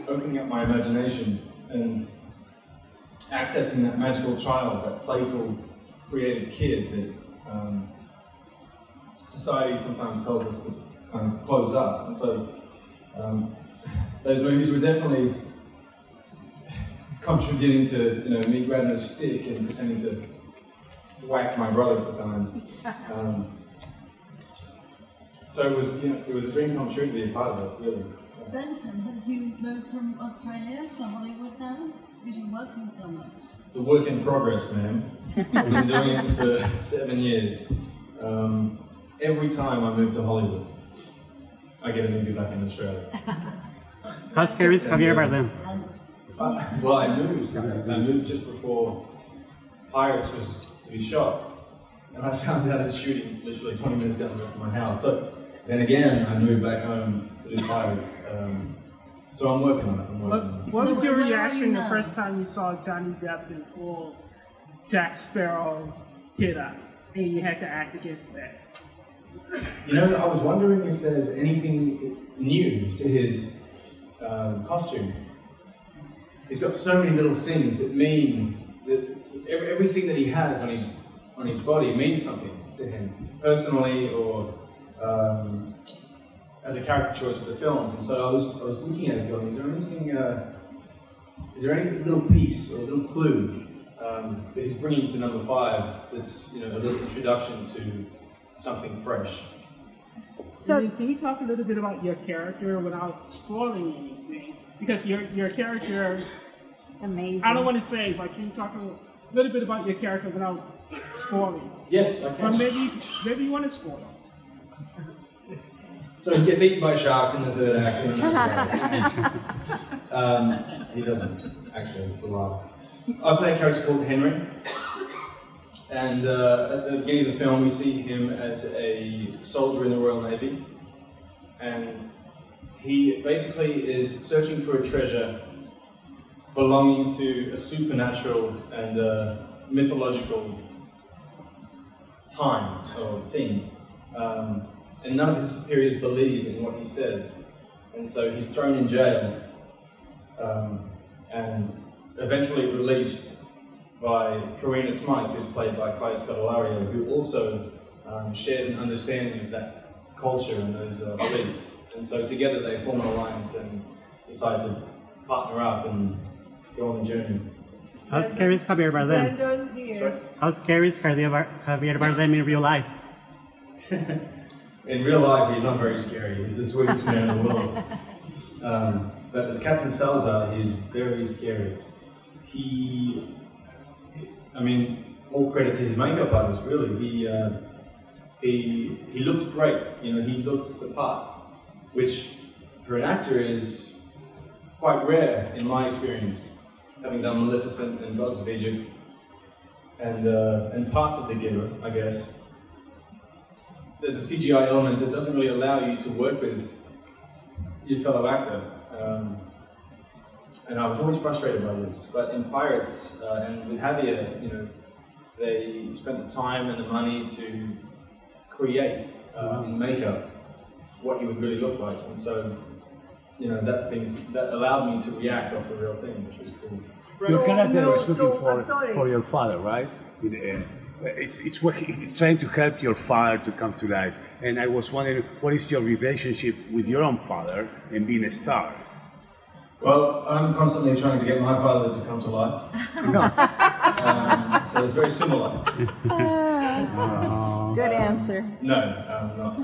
opening up my imagination and accessing that magical child, that playful, creative kid that society sometimes tells us to kind of close up. And so those movies were definitely contributing to me grabbing a stick and pretending to whack my brother at the time. So it was a dream come true to be a part of it, really. Brenton, have you moved from Australia to Hollywood now? Because you're working so much. It's a work in progress, ma'am. I've been doing it for 7 years. Every time I move to Hollywood, I get a movie back in Australia. How scary is Javier Bardem? Well, I moved just before Pirates was to be shot, and I found out it's shooting literally 20 minutes down the road from my house. So then again, I moved back home to do Pirates. So I'm working on it. What was your reaction the first time you saw Johnny Depp in full Jack Sparrow get up, and you had to act against that? I was wondering if there's anything new to his costume. He's got so many little things that mean that everything that he has on his body means something to him, personally or as a character choice for the films. And so I was looking at it going, is there any little piece or little clue that he's bringing to number 5 that's a little introduction to something fresh? So can you talk a little bit about your character without spoiling anything? Because your character, amazing. I don't want to say, but can you talk a little bit about your character without spoiling? Yes, I can. Or maybe you want to spoil. So he gets eaten by sharks in the 3rd act. He doesn't, actually, it's a lie. I play a character called Henry. And at the beginning of the film, we see him as a soldier in the Royal Navy. And he basically is searching for a treasure belonging to a supernatural and mythological time or thing. And none of his superiors believe in what he says. And so he's thrown in jail and eventually released by Karina Smythe, who's played by Clay Scott-Alario, who also shares an understanding of that culture and those beliefs. And so together they form an alliance and decide to partner up and go on the journey. How scary is Javier Bardem? How scary is Javier Bardem in real life? In real life, he's not very scary. He's the sweetest man in the world. But as Captain Salazar, he's very scary. All credit to his makeup artist, really. He looked great. He looked the part, which for an actor is quite rare in my experience, having done Maleficent and Gods of Egypt and parts of the Giver, I guess. There's a CGI element that doesn't really allow you to work with your fellow actor. And I was always frustrated by this. But in Pirates and with Javier, they spent the time and the money to create in makeup what he would really look like. And so, that allowed me to react off the real thing, which was cool. Your character was looking for your father, right? It's trying to help your father to come to life. And I was wondering, what is your relationship with your own father and being a star? Well, I'm constantly trying to get my father to come to life. No. So it's very similar. Good answer. No, not.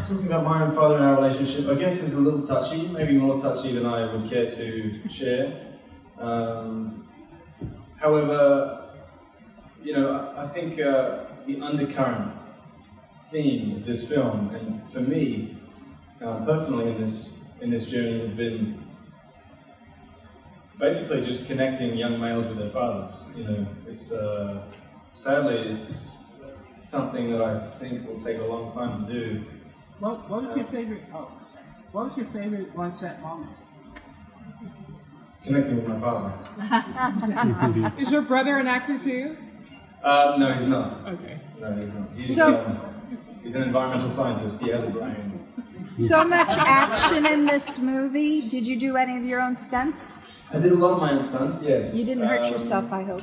Talking about my own father and our relationship, I guess it's a little touchy, maybe more touchy than I would care to share. However, I think the undercurrent theme of this film, and for me, personally in this journey, has been basically just connecting young males with their fathers. It's sadly it's something that I think will take a long time to do. What was your favorite? What was your favorite on-set moment? Connecting with my father. Is your brother an actor too? No, he's not. Okay. No, he's not. He's an environmental scientist. He has a brain. So much action in this movie. Did you do any of your own stunts? I did a lot of my own stunts, yes. You didn't hurt yourself, I hope.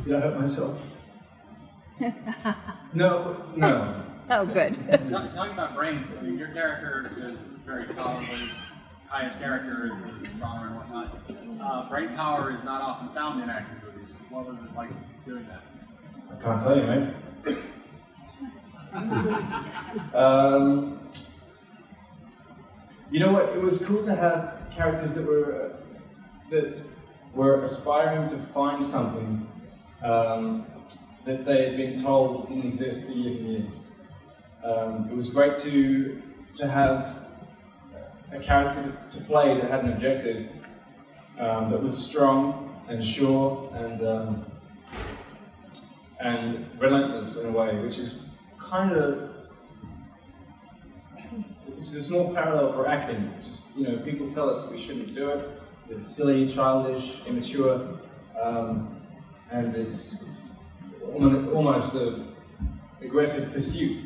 Did I hurt myself? No. Oh, good. Talking about brains, I mean, your character is very solidly, highest character is stronger and whatnot. Brain power is not often found in action movies. What was it like doing that? I can't tell you, mate. You know what? It was cool to have characters that were aspiring to find something that they had been told didn't exist for years and years. It was great to have a character to play that had an objective that was strong and sure and relentless in a way, which is kind of it's a small parallel for acting. Just, you know, people tell us we shouldn't do it. It's silly, childish, immature, and it's almost an aggressive pursuit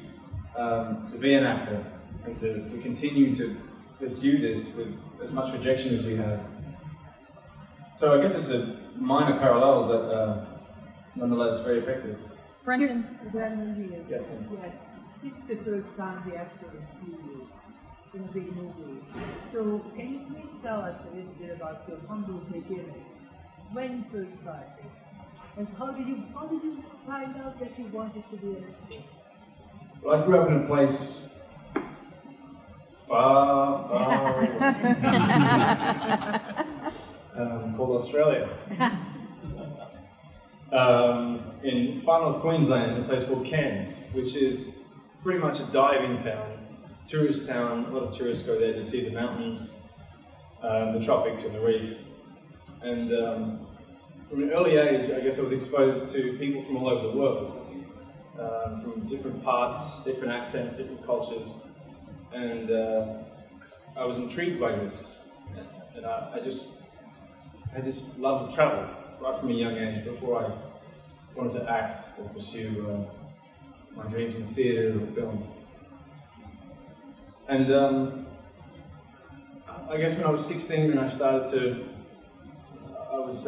to be an actor and to continue to pursue this with as much rejection as we have. So I guess it's a minor parallel, but nonetheless very effective. Brenton. Yes, yes. This is the first time we actually see you in a big movie. So can you please tell us a little bit about your humble beginnings? When you first started? And how did you find out that you wanted to be an actor? Well, I grew up in a place far called Australia. In far north Queensland, a place called Cairns, which is pretty much a diving town, tourist town. A lot of tourists go there to see the mountains, the tropics and the reef. And from an early age, I guess I was exposed to people from all over the world, from different parts, different accents, different cultures. And I was intrigued by this. And I just had this love of travel right from a young age before I wanted to act or pursue my dreams in theatre or film. And I guess when I was 16 and I was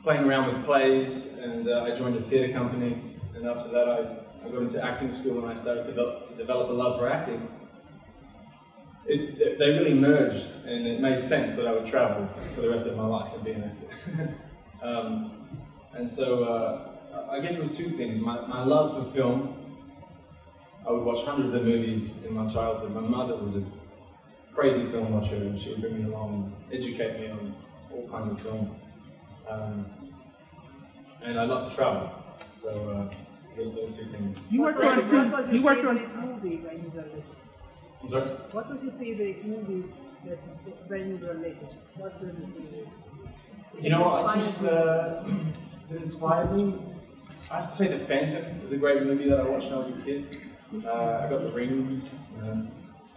playing around with plays, and I joined a theatre company, and after that I got into acting school and I started to develop a love for acting. They really merged, and it made sense that I would travel for the rest of my life and be an actor. And so I guess it was two things. My love for film. I would watch hundreds of movies in my childhood. My mother was a crazy film watcher, and she would bring me along and educate me on all kinds of film. And I love to travel. So I guess those two things. You worked on movie when you were little? I'm sorry? What was your favorite movies when you were little? What were the favorite? You know what, I just, that inspired me, I have to say The Phantom was a great movie that I watched when I was a kid. I got the rings,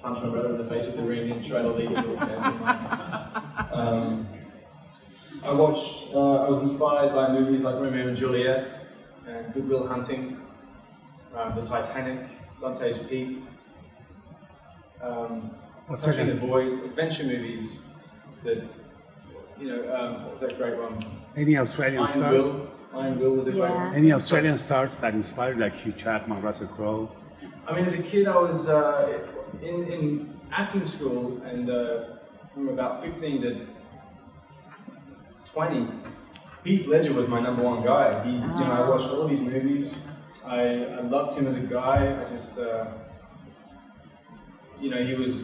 punched my brother in the face with the ring and tried to lead into The Phantom. I was inspired by movies like Romeo and Juliet, and Good Will Hunting, The Titanic, Dante's Peak, Touching the Void, adventure movies that, you know, what was that great one? Any Australian stars? Iron Will was a great one. Any Australian stars that inspired, like Hugh Jackman, Russell Crowe? I mean, as a kid, I was in acting school, and from about 15 to 20, Heath Ledger was my #1 guy. You know, I watched all these movies. I loved him as a guy. I just, you know, he was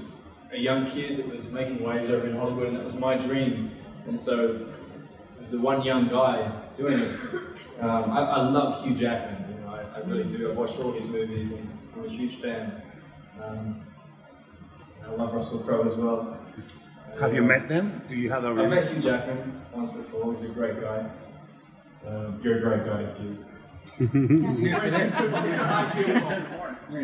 a young kid that was making waves over in Hollywood, and that was my dream. And so, as the one young guy doing it, I love Hugh Jackman. You know, I really do. I've watched all his movies, and I'm a huge fan. I love Russell Crowe as well. Have you met them? Do you have a? I met Hugh Jackman once before. He's a great guy. You're a great guy, Hugh. He's here today.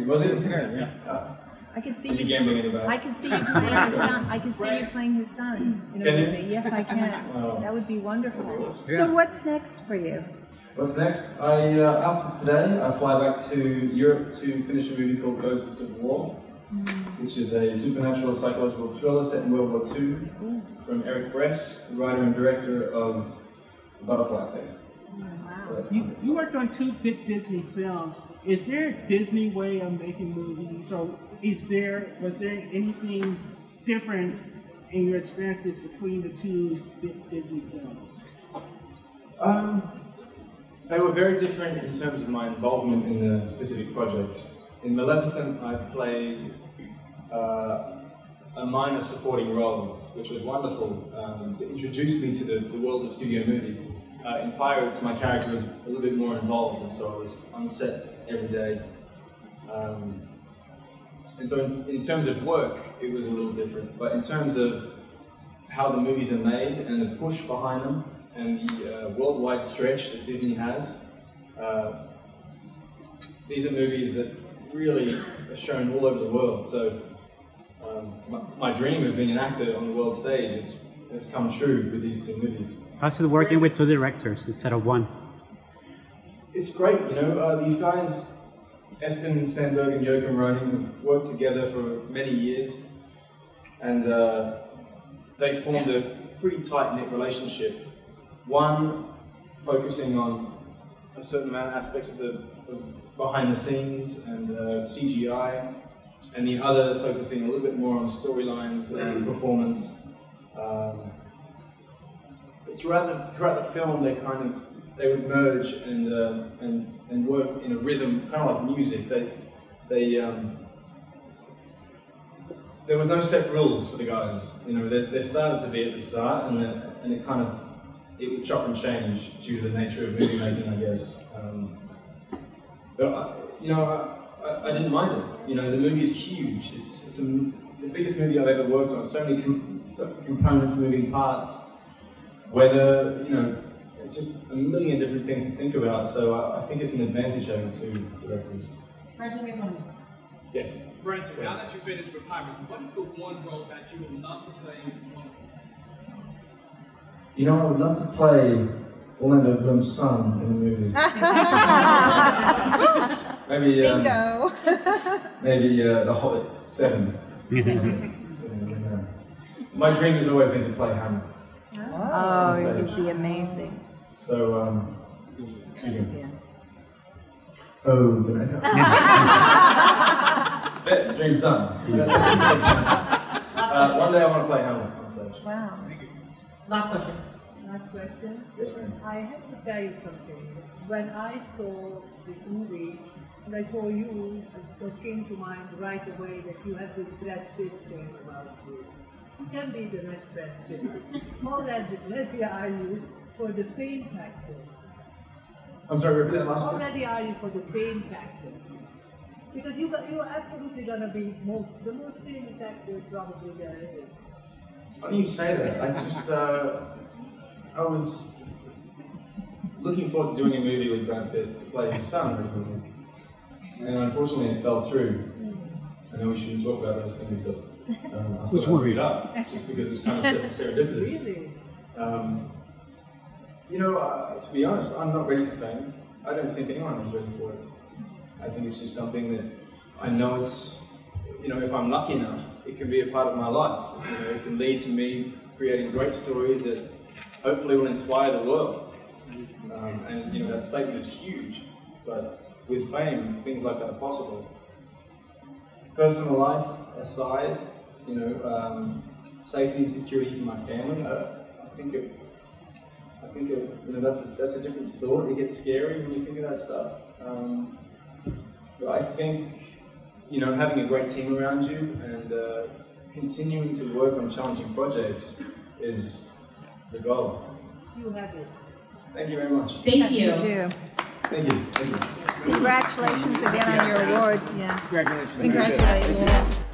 Was it today? Yeah. I can see Is he you. gambling in the back? I can see you playing his son. I can see you playing his son in a Can you? movie. Yes, I can. Oh. That would be wonderful. So what's next for you? What's next? After today, I fly back to Europe to finish a movie called Ghosts of War, which is a supernatural psychological thriller set in World War II from Eric Bress, the writer and director of The Butterfly Effect. So you worked on 2 big Disney films. Is there a Disney way of making movies, or was there anything different in your experiences between the 2 big Disney films? They were very different in terms of my involvement in the specific projects. In Maleficent, I played a minor supporting role, which was wonderful to introduce me to the world of studio movies. In Pirates, my character was a little bit more involved, and so I was on set every day. And so in terms of work, it was a little different. But in terms of how the movies are made and the push behind them and the worldwide stretch that Disney has, these are movies that really are shown all over the world. So my dream of being an actor on the world stage has come true with these 2 movies. How's it working with 2 directors instead of 1? It's great, you know, these guys, Espen Sandberg and Joachim Roning, have worked together for many years, and they formed a pretty tight-knit relationship. One focusing on a certain amount of aspects of behind the scenes and CGI, and the other focusing a little bit more on storylines and performance. Throughout the film, they would merge and work in a rhythm, kind of like music. There was no set rules for the guys. You know, there started to be at the start, and it would chop and change due to the nature of movie making, I guess. But you know, I didn't mind it. You know, the movie is huge. It's the biggest movie I've ever worked on. So many components, moving parts. Whether, you know, it's just a million different things to think about, so I think it's an advantage over 2 directors. Brenton, yes? Brenton, now that you've finished with Pirates, what is the one role that you would love to play in one? You know, I would love to play Orlando Bloom's son in the movie. Maybe, Bingo! Maybe The Hobbit 7. My dream has always been to play Hamlet. Oh, it would be amazing. So, excuse me. Oh, the dream's done. One day I want to play Hamlet on stage. Wow. Last question. Last question. Yes, ma'am. I have to tell you something. When I saw this movie, and I saw you, what came to mind right away that you have this Brad Pitt thing about you. You can be the next Brad Pitt. How ready are you for the fame factor? I'm sorry, repeat that last How one? ready are you for the fame factor? Because you are absolutely going to be the most famous actor probably there is. Funny you say that. I was looking forward to doing a movie with Brad Pitt to play his son recently. And unfortunately it fell through. I know we shouldn't talk about those things, but I thought I'd bring it up, just because it's kind of serendipitous. Really? You know, to be honest, I'm not ready for fame. I don't think anyone is ready for it. I think it's just something that I know it's, you know, if I'm lucky enough, it can be a part of my life. You know, it can lead to me creating great stories that hopefully will inspire the world. And, you know, that statement is huge, but with fame, things like that are possible. Personal life aside, you know, safety and security for my family, I think you know, that's a different thought. It gets scary when you think of that stuff. But I think, you know, having a great team around you and continuing to work on challenging projects is the goal. You have it. Thank you very much. Thank you. You do. Thank you. Thank you. Congratulations again on your award. Yes. Congratulations. Congratulations.